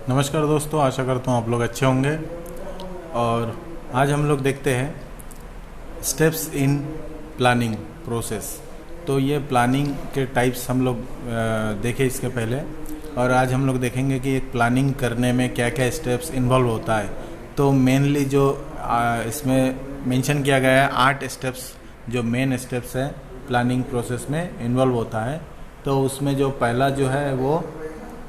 नमस्कार दोस्तों, आशा करता हूँ आप लोग अच्छे होंगे। और आज हम लोग देखते हैं स्टेप्स इन प्लानिंग प्रोसेस। तो ये प्लानिंग के टाइप्स हम लोग देखे इसके पहले, और आज हम लोग देखेंगे कि एक प्लानिंग करने में क्या क्या स्टेप्स इन्वॉल्व होता है। तो मेनली जो इसमें मेंशन किया गया है 8 स्टेप्स, जो मेन स्टेप्स है प्लानिंग प्रोसेस में इन्वॉल्व होता है। तो उसमें जो पहला जो है वो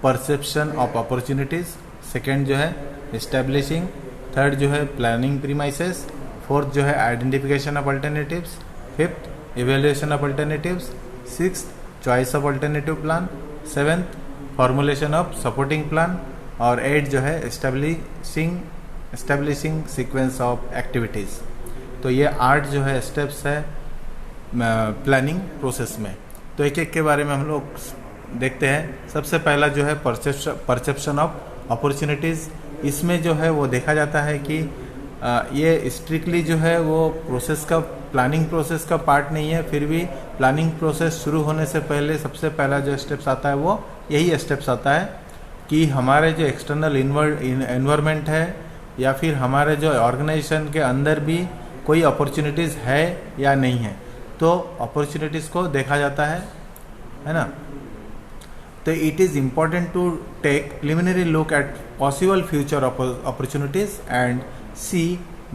परसेप्शन ऑफ अपॉर्चुनिटीज़, सेकेंड जो है इस्टेब्लिशिंग, थर्ड जो है प्लानिंग प्रीमाइसेस, फोर्थ जो है identification of alternatives, fifth evaluation of alternatives, sixth choice of alternative plan, seventh formulation of supporting plan, और एट जो है एस्टेब्लिशिंग सीक्वेंस ऑफ एक्टिविटीज़। तो ये 8 जो है स्टेप्स है प्लानिंग प्रोसेस में। तो एक एक के बारे में हम लोग देखते हैं। सबसे पहला जो है परसेप्शन ऑफ अपॉर्चुनिटीज़। इसमें जो है वो देखा जाता है कि ये स्ट्रिक्टली जो है वो प्रोसेस का, प्लानिंग प्रोसेस का पार्ट नहीं है, फिर भी प्लानिंग प्रोसेस शुरू होने से पहले सबसे पहला जो स्टेप्स आता है वो यही स्टेप्स आता है कि हमारे जो एक्सटर्नल एनवायरनमेंट है या फिर हमारे जो ऑर्गेनाइजेशन के अंदर भी कोई अपॉर्चुनिटीज़ है या नहीं है। तो अपॉर्चुनिटीज़ को देखा जाता है ना। तो it is important to take preliminary look at possible future opportunities and see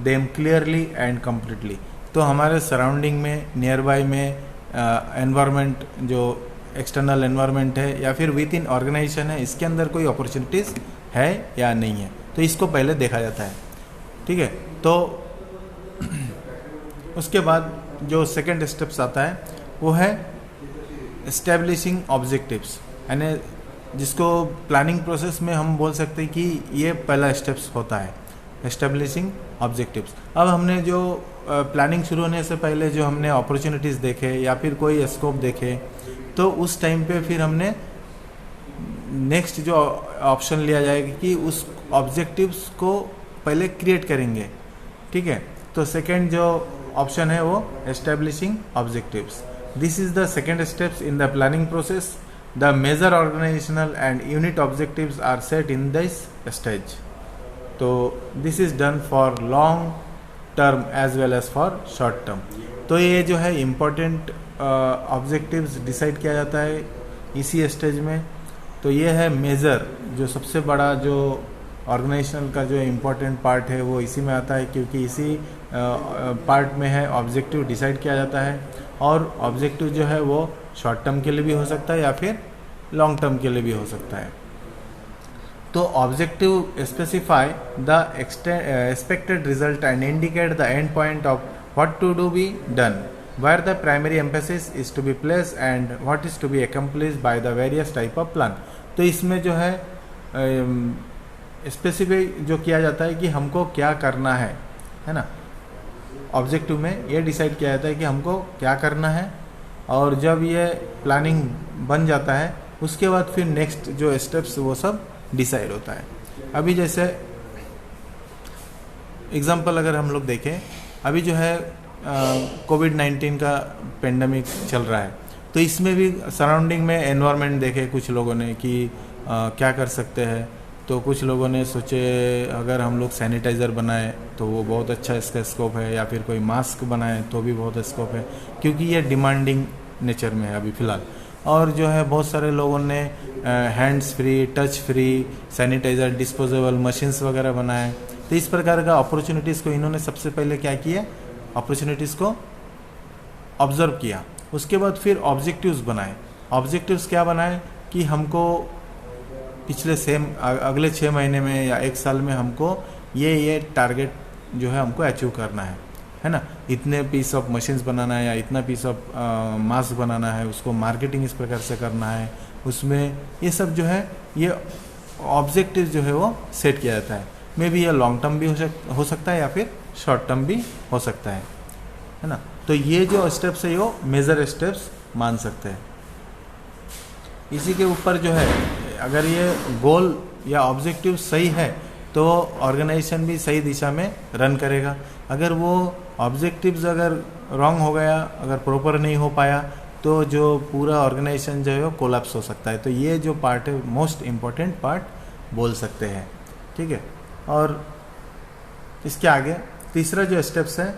them clearly and completely. तो हमारे सराउंडिंग में, नियर बाय में एनवायरनमेंट, जो एक्सटर्नल एनवायरनमेंट है या फिर विद इन ऑर्गेनाइजेशन है, इसके अंदर कोई अपॉर्चुनिटीज़ है या नहीं है, तो इसको पहले देखा जाता है। ठीक है। तो उसके बाद जो सेकेंड स्टेप्स आता है वो है एस्टेब्लिशिंग ऑब्जेक्टिव्स, यानी जिसको प्लानिंग प्रोसेस में हम बोल सकते हैं कि ये पहला स्टेप्स होता है, एस्टेब्लिशिंग ऑब्जेक्टिव्स। अब हमने जो प्लानिंग शुरू होने से पहले जो हमने अपॉर्चुनिटीज़ देखे या फिर कोई स्कोप देखे, तो उस टाइम पे फिर हमने नेक्स्ट जो ऑप्शन लिया जाएगा कि उस ऑब्जेक्टिव्स को पहले क्रिएट करेंगे। ठीक है। तो सेकेंड जो ऑप्शन है वो establishing objectives. This is the second steps in the planning process. The major organizational and unit objectives are set in this stage. तो this is done for long term as well as for short term. तो ये जो है important objectives decide किया जाता है इसी stage में। तो ये है मेजर, जो सबसे बड़ा जो ऑर्गेनाइजेशनल का जो इम्पोर्टेंट पार्ट है वो इसी में आता है, क्योंकि इसी पार्ट में है ऑब्जेक्टिव डिसाइड किया जाता है। और ऑब्जेक्टिव जो है वो शॉर्ट टर्म के लिए भी हो सकता है या फिर लॉन्ग टर्म के लिए भी हो सकता है। तो objective specify the expected result and indicate the end point of what to do be done, where the primary emphasis is to be place and what is to be accomplished by the various type of plan. तो इसमें जो है specify जो किया जाता है कि हमको क्या करना है ना। ऑब्जेक्टिव में ये डिसाइड किया जाता है कि हमको क्या करना है, और जब ये प्लानिंग बन जाता है उसके बाद फिर नेक्स्ट जो स्टेप्स वो सब डिसाइड होता है। अभी जैसे एग्जांपल अगर हम लोग देखें, अभी जो है कोविड-19 का पेंडेमिक चल रहा है, तो इसमें भी सराउंडिंग में एनवायरनमेंट देखे कुछ लोगों ने कि क्या कर सकते हैं। तो कुछ लोगों ने सोचे अगर हम लोग सैनिटाइज़र बनाए तो वो बहुत अच्छा इसका स्कोप है, या फिर कोई मास्क बनाए तो भी बहुत स्कोप है, क्योंकि ये डिमांडिंग नेचर में है अभी फ़िलहाल। और जो है बहुत सारे लोगों ने hands free, touch free sanitiser, disposable machines वगैरह बनाए। तो इस प्रकार का अपॉर्चुनिटीज़ को इन्होंने सबसे पहले क्या किया, अपॉर्चुनिटीज़ को ऑब्जर्व किया। उसके बाद फिर ऑब्जेक्टिव्स बनाए। ऑब्जेक्टिव्स क्या बनाए कि हमको पिछले अगले 6 महीने में या 1 साल में हमको ये टारगेट जो है हमको अचीव करना है ना। इतने पीस ऑफ मशीन्स बनाना है या इतना पीस ऑफ मास्क बनाना है, उसको मार्केटिंग इस प्रकार से करना है, उसमें ये सब जो है ये ऑब्जेक्टिव जो है वो सेट किया जाता है। मे बी ये लॉन्ग टर्म भी हो सकता है या फिर शॉर्ट टर्म भी हो सकता है ना। तो ये जो स्टेप्स है वो मेजर स्टेप्स मान सकते हैं। इसी के ऊपर जो है अगर ये गोल या ऑब्जेक्टिव सही है तो ऑर्गेनाइजेशन भी सही दिशा में रन करेगा। अगर वो ऑब्जेक्टिव्स अगर रॉन्ग हो गया, अगर प्रॉपर नहीं हो पाया, तो जो पूरा ऑर्गेनाइजेशन जो है वो कोलैप्स हो सकता है। तो ये जो पार्ट है मोस्ट इम्पॉर्टेंट पार्ट बोल सकते हैं। ठीक है, और इसके आगे तीसरा जो स्टेप्स है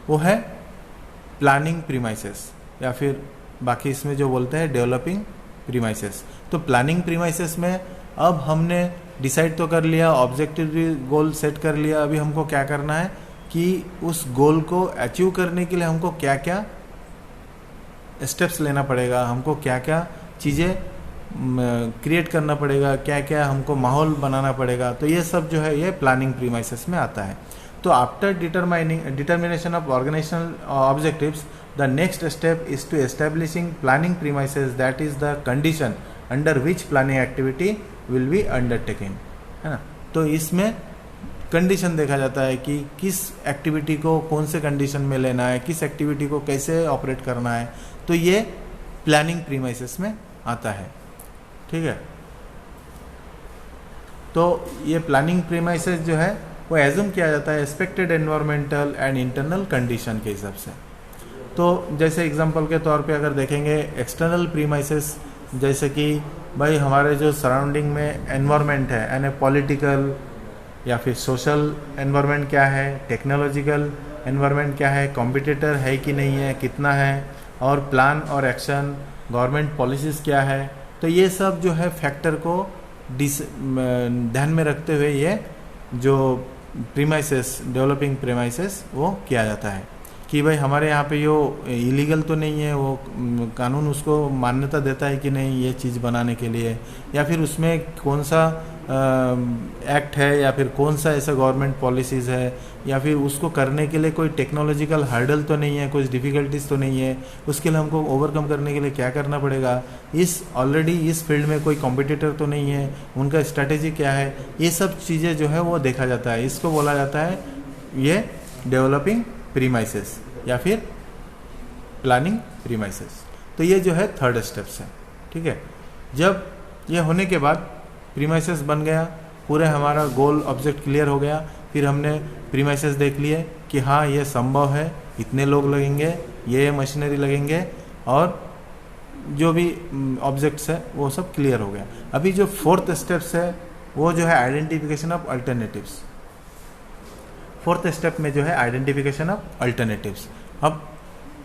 वो है प्लानिंग प्रीमाइसेस, या फिर बाकी इसमें जो बोलते हैं डेवलपिंग प्रीमाइसेस। तो प्लानिंग प्रीमाइसेस में अब हमने डिसाइड तो कर लिया, ऑब्जेक्टिव गोल सेट कर लिया, अभी हमको क्या करना है कि उस गोल को अचीव करने के लिए हमको क्या क्या स्टेप्स लेना पड़ेगा, हमको क्या क्या चीज़ें क्रिएट करना पड़ेगा, क्या क्या हमको माहौल बनाना पड़ेगा। तो ये सब जो है ये प्लानिंग प्रीमाइसेस में आता है। तो after determination of organisational objectives, the next step is to establishing planning premises, that is the condition under which planning activity will be undertaking, है ना। तो इसमें कंडीशन देखा जाता है कि किस एक्टिविटी को कौन से कंडीशन में लेना है, किस एक्टिविटी को कैसे ऑपरेट करना है। तो ये प्लानिंग प्रीमाइसेस में आता है। ठीक है, तो ये प्लानिंग प्रीमाइसेस जो है वो एज्यूम किया जाता है expected environmental and internal condition के हिसाब से। तो जैसे एग्जांपल के तौर पे अगर देखेंगे एक्सटर्नल प्रीमाइसेस, जैसे कि भाई हमारे जो सराउंडिंग में एनवायरनमेंट है, यानी पॉलिटिकल या फिर सोशल एनवायरनमेंट क्या है, टेक्नोलॉजिकल एनवायरनमेंट क्या है, कॉम्पिटिटर है कि नहीं है, कितना है, और प्लान और एक्शन, गवर्नमेंट पॉलिसीज़ क्या है। तो ये सब जो है फैक्टर को ध्यान में रखते हुए ये जो प्रीमाइसेस, डेवलपिंग प्रीमाइसेस वो किया जाता है कि भाई हमारे यहाँ पे यो इलीगल तो नहीं है, वो कानून उसको मान्यता देता है कि नहीं ये चीज़ बनाने के लिए, या फिर उसमें कौन सा एक्ट है, या फिर कौन सा ऐसा गवर्नमेंट पॉलिसीज़ है, या फिर उसको करने के लिए कोई टेक्नोलॉजिकल हर्डल तो नहीं है, कुछ डिफ़िकल्टीज तो नहीं है, उसके लिए हमको ओवरकम करने के लिए क्या करना पड़ेगा, ऑलरेडी इस फील्ड में कोई कॉम्पिटिटर तो नहीं है, उनका स्ट्रैटेजी क्या है, ये सब चीज़ें जो है वो देखा जाता है। इसको बोला जाता है ये डेवलपिंग प्रीमाइसेस या फिर प्लानिंग प्रीमाइसेस। तो ये जो है थर्ड स्टेप्स है। ठीक है, जब ये होने के बाद प्रीमाइसेस बन गया, पूरे हमारा गोल ऑब्जेक्ट क्लियर हो गया, फिर हमने प्रीमाइसेस देख लिए कि हाँ ये संभव है, इतने लोग लगेंगे, ये मशीनरी लगेंगे, और जो भी ऑब्जेक्ट्स है वो सब क्लियर हो गया। अभी जो फोर्थ स्टेप्स है वो जो है identification of alternatives. Fourth step में जो है आइडेंटिफिकेशन ऑफ अल्टरनेटिव्स। अब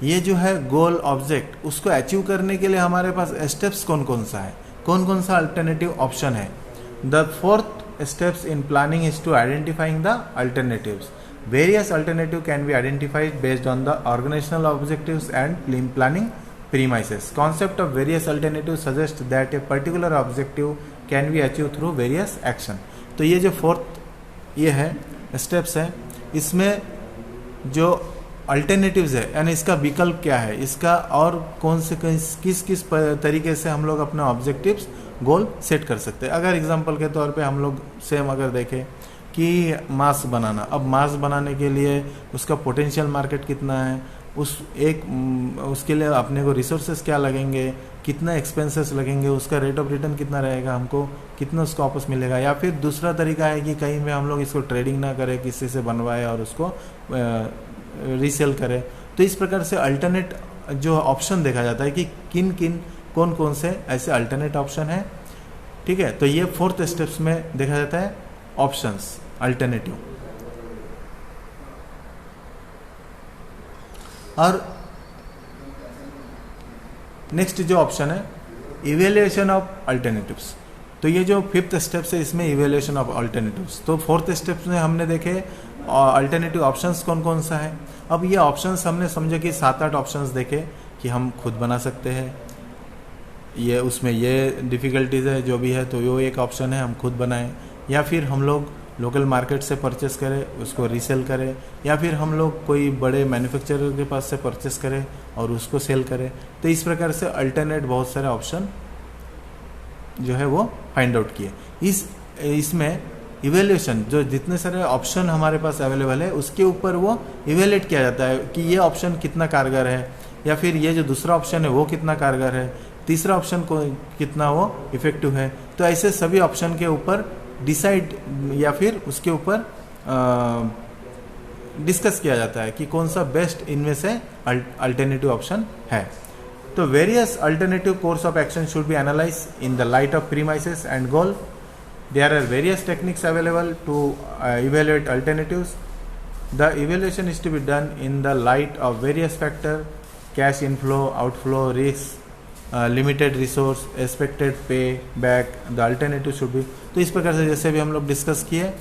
ये जो है गोल ऑब्जेक्ट, उसको अचीव करने के लिए हमारे पास स्टेप्स कौन कौन सा है, कौन कौन सा अल्टरनेटिव ऑप्शन है। The fourth steps in planning is to identifying the alternatives. Various alternative can be identified based on the organisational objectives and planning premises. Concept of various alternative suggest that a particular objective can be achieve through various action. तो ये जो fourth ये है steps है, इसमें जो alternatives है यानी इसका विकल्प क्या है, इसका और कौन से किस किस तरीके से हम लोग अपना ऑब्जेक्टिव्स गोल सेट कर सकते हैं। अगर एग्जांपल के तौर पे हम लोग सेम अगर देखें कि मास्क बनाना, अब मास्क बनाने के लिए उसका पोटेंशियल मार्केट कितना है, उसके लिए अपने को रिसोर्सेज क्या लगेंगे, कितना एक्सपेंसेस लगेंगे, उसका रेट ऑफ रिटर्न कितना रहेगा, हमको कितना उसका वापस मिलेगा। या फिर दूसरा तरीका है कि कहीं में हम लोग इसको ट्रेडिंग ना करें, किसी से बनवाए और उसको रीसेल करें। तो इस प्रकार से अल्टरनेट जो ऑप्शन देखा जाता है कि किन किन कौन कौन से ऐसे अल्टरनेट ऑप्शन है। ठीक है, तो ये फोर्थ स्टेप्स में देखा जाता है ऑप्शंस, अल्टरनेटिव। और नेक्स्ट जो ऑप्शन है इवेल्युएशन ऑफ अल्टरनेटिव्स। तो ये जो फिफ्थ स्टेप्स है इसमें इवेल्युएशन ऑफ अल्टरनेटिव्स। तो फोर्थ स्टेप्स में हमने देखे अल्टरनेटिव ऑप्शंस कौन कौन सा है। अब ये ऑप्शंस हमने समझे कि 7-8 ऑप्शंस देखे कि हम खुद बना सकते हैं, ये उसमें ये डिफ़िकल्टीज़ है जो भी है, तो वो एक ऑप्शन है हम खुद बनाएं, या फिर हम लोग लोकल मार्केट से परचेस करें, उसको रीसेल करें, या फिर हम लोग कोई बड़े मैन्युफैक्चरर के पास से परचेस करें और उसको सेल करें। तो इस प्रकार से अल्टरनेट बहुत सारे ऑप्शन जो है वो फाइंड आउट किए। इसमें इवेल्युएशन, जो जितने सारे ऑप्शन हमारे पास अवेलेबल है उसके ऊपर वो इवेल्युएट किया जाता है कि ये ऑप्शन कितना कारगर है, या फिर ये जो दूसरा ऑप्शन है वो कितना कारगर है, तीसरा ऑप्शन को कितना वो इफेक्टिव है। तो ऐसे सभी ऑप्शन के ऊपर डिसाइड या फिर उसके ऊपर डिस्कस किया जाता है कि कौन सा बेस्ट इनमें से अल्टरनेटिव ऑप्शन है। तो various alternative course of action should be analyse in the light of premises and goal. There are various techniques available to evaluate alternatives. The evaluation is to be done in the light of various factors: cash inflow, outflow, risks, limited resource, expected pay back. The alternative should be, तो इस प्रकार से जैसे भी हम लोग discuss किए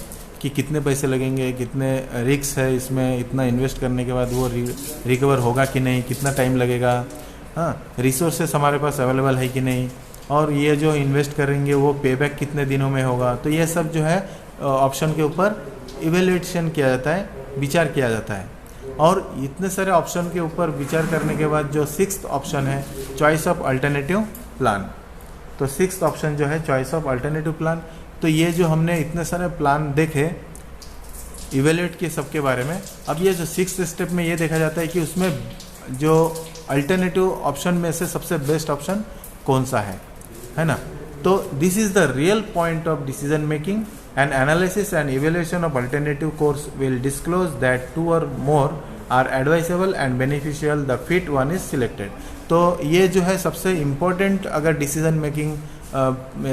कि कितने पैसे लगेंगे, कितने रिस्क है इसमें, इतना इन्वेस्ट करने के बाद वो रिकवर होगा कि नहीं, कितना टाइम लगेगा, हाँ, रिसोर्सेस हमारे पास अवेलेबल है कि नहीं, और ये जो इन्वेस्ट करेंगे वो पेबैक कितने दिनों में होगा। तो ये सब जो है ऑप्शन के ऊपर इवेल्युएशन किया जाता है, विचार किया जाता है। और इतने सारे ऑप्शन के ऊपर विचार करने के बाद जो 6th ऑप्शन है, चॉइस ऑफ अल्टरनेटिव प्लान। तो 6th ऑप्शन जो है चॉइस ऑफ अल्टरनेटिव प्लान। तो ये जो हमने इतने सारे प्लान देखे इवेल्युएट किए सबके बारे में, अब ये जो 6th स्टेप में ये देखा जाता है कि उसमें जो अल्टरनेटिव ऑप्शन में से सबसे बेस्ट ऑप्शन कौन सा है ना। तो this is the real point of decision making. And analysis and evaluation of alternative course will disclose that 2 or more are advisable and beneficial, the fit one is selected. तो ये जो है सबसे इम्पोर्टेंट अगर डिसीजन मेकिंग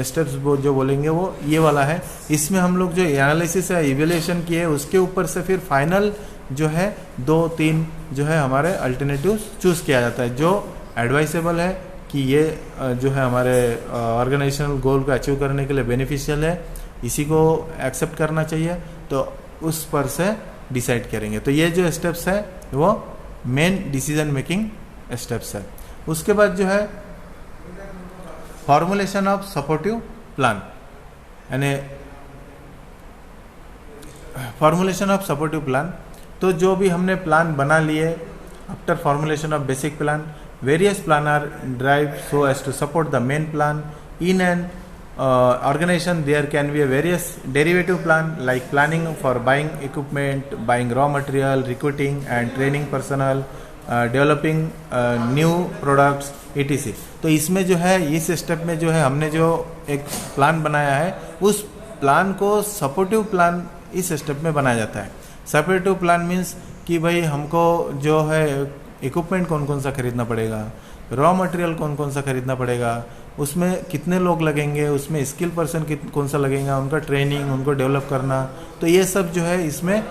स्टेप्स जो बोलेंगे वो ये वाला है। इसमें हम लोग जो एनालिसिस या इवेल्युएशन किए उसके ऊपर से फिर फाइनल जो है 2-3 जो है हमारे अल्टरनेटिव्स चूज़ किया जाता है, जो एडवाइसेबल है कि ये जो है हमारे ऑर्गेनाइजेशनल गोल को अचीव करने के लिए बेनिफिशियल है, इसी को एक्सेप्ट करना चाहिए, तो उस पर से डिसाइड करेंगे। तो ये जो स्टेप्स है वो मेन डिसीजन मेकिंग स्टेप्स है। उसके बाद जो है फॉर्मुलेशन ऑफ सपोर्टिव प्लान, यानी फॉर्मुलेशन ऑफ सपोर्टिव प्लान। तो जो भी हमने प्लान बना लिए after formulation of basic plan, various plan are drive so as to support the main plan. In an organization there can be a various derivative plan like planning for buying equipment, buying raw material, recruiting and training personnel, developing new products etc। तो इसमें जो है इस step में जो है हमने जो एक प्लान बनाया है उस प्लान को सपोर्टिव प्लान इस स्टेप में बनाया जाता है। सपोर्टिव प्लान मीन्स कि भाई हमको जो है इक्विपमेंट कौन कौन सा खरीदना पड़ेगा, रॉ मटेरियल कौन कौन सा खरीदना पड़ेगा, उसमें कितने लोग लगेंगे, उसमें स्किल पर्सन कौन सा लगेगा, उनका ट्रेनिंग, उनको डेवलप करना। तो ये सब जो है इसमें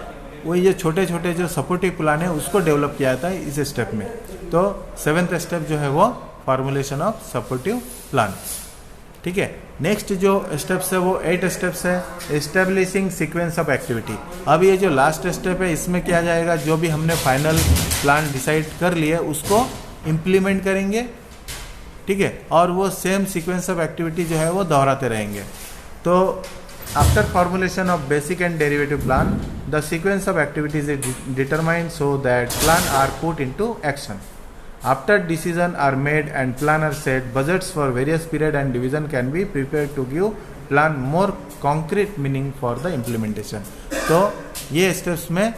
वही जो छोटे छोटे जो सपोर्टिव प्लान है उसको डेवलप किया जाता है इस स्टेप में। तो 7th स्टेप जो है वो फॉर्मुलेशन ऑफ सपोर्टिव प्लान। ठीक है, नेक्स्ट जो स्टेप्स है वो 8 स्टेप्स है, एस्टेब्लिशिंग सीक्वेंस ऑफ एक्टिविटी। अब ये जो लास्ट स्टेप है इसमें क्या जाएगा, जो भी हमने फाइनल प्लान डिसाइड कर लिए उसको इम्प्लीमेंट करेंगे। ठीक है, और वो सेम सीक्वेंस ऑफ एक्टिविटी जो है वो दोहराते रहेंगे। तो after formulation of basic and derivative plan the sequence of activities is determined so that plan are put into action. After decision are made and plan are set, budgets for various period and division can be prepared to give plan more concrete meaning for the implementation. तो ये steps में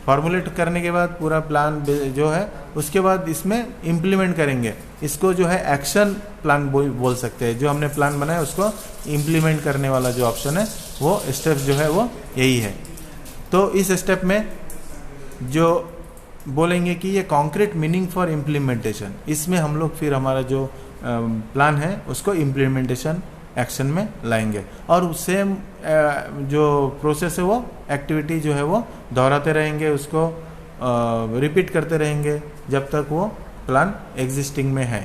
formulate करने के बाद पूरा plan जो है उसके बाद इसमें इम्प्लीमेंट करेंगे, इसको जो है एक्शन प्लान बोल सकते हैं। जो हमने प्लान बनाया उसको इम्प्लीमेंट करने वाला जो ऑप्शन है वो स्टेप जो है वो यही है। तो इस स्टेप में जो बोलेंगे कि ये कॉन्क्रीट मीनिंग फॉर इम्प्लीमेंटेशन, इसमें हम लोग फिर हमारा जो प्लान है उसको इम्प्लीमेंटेशन एक्शन में लाएंगे। और सेम जो प्रोसेस है वो एक्टिविटी जो है वो दोहराते रहेंगे, उसको रिपीट करते रहेंगे जब तक वो प्लान एग्जिस्टिंग में है।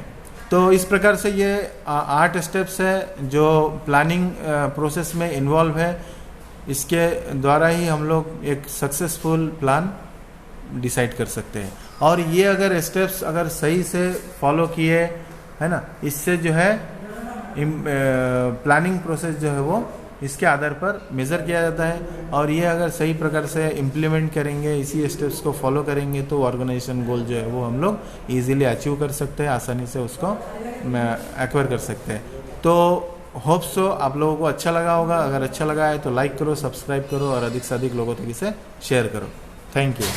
तो इस प्रकार से ये 8 स्टेप्स है जो प्लानिंग प्रोसेस में इन्वॉल्व है। इसके द्वारा ही हम लोग एक सक्सेसफुल प्लान डिसाइड कर सकते हैं। और ये अगर स्टेप्स अगर सही से फॉलो किए है ना, इससे जो है प्लानिंग प्रोसेस जो है वो इसके आधार पर मेज़र किया जाता है। और ये अगर सही प्रकार से इम्प्लीमेंट करेंगे, इसी स्टेप्स को फॉलो करेंगे तो ऑर्गेनाइजेशन गोल जो है वो हम लोग इजीली अचीव कर सकते हैं, आसानी से उसको एक्वायर कर सकते हैं। तो होप सो आप लोगों को अच्छा लगा होगा। अगर अच्छा लगा है तो लाइक करो, सब्सक्राइब करो और अधिक से अधिक लोगों तक इसे शेयर करो। Thank you.